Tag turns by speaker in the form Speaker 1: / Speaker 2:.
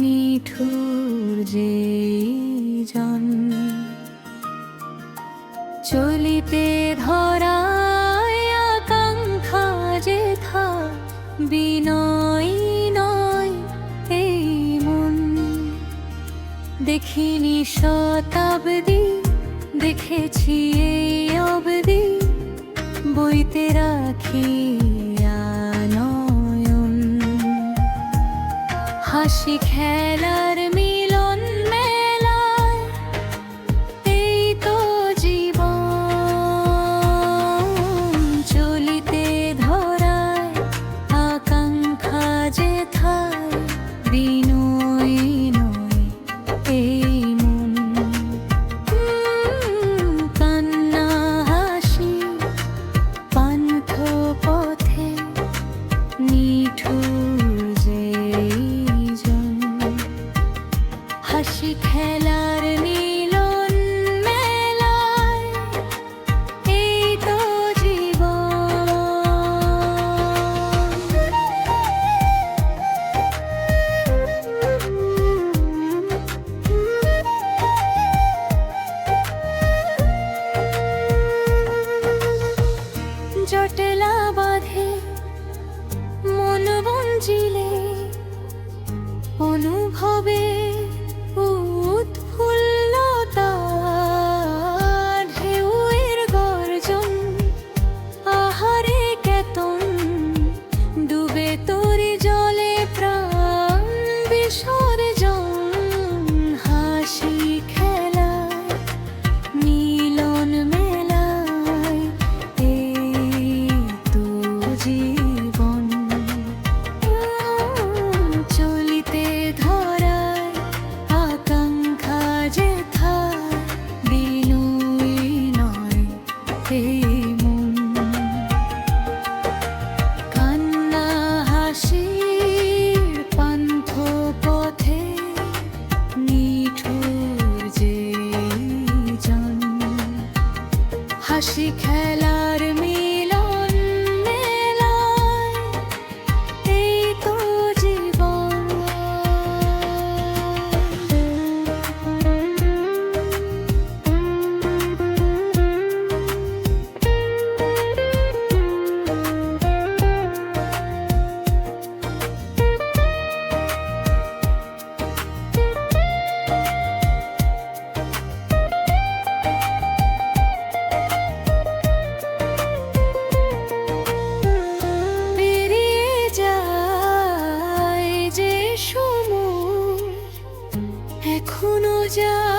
Speaker 1: নিঠুর যে জন চলিতে ধরায় আকাঙ্ক্ষা যেথা বিনয় নয় এই মন দেখিনি শতাব্দী দেখেছি এই অবধি বইতে রাখি নয়ন হাসি খেলার মিলন মেলায় এই তো জীবন চলিতে ধরায় আকাঙ্ক্ষা যেথায় বিনয় নয় এই মন কান্না হাসি পান্থ পথে নিঠুর যে জন হাসি খেলার মিলন মেলায় এই তো জীবন জটেলা বাঁধে মন বঞ্চিলে অনুভবে উৎফুল্লতা ঢেউয়ের গর্জন আহারে কেতন ডুবে তরি জলে প্রাণ বিসর্জন হাসি খেলায় মিলন মেলায় এই তো জীবন চলিতে ধরায় আকাঙ্ক্ষা যেথায় বিনয় নয় এই মন কান্না হাসির পান্থ পথে নিঠুর যে জন হাসি খেলার মিলন মেলায় এই তো জীবন পেরিয়ে যায় যে সময় এখনো যায়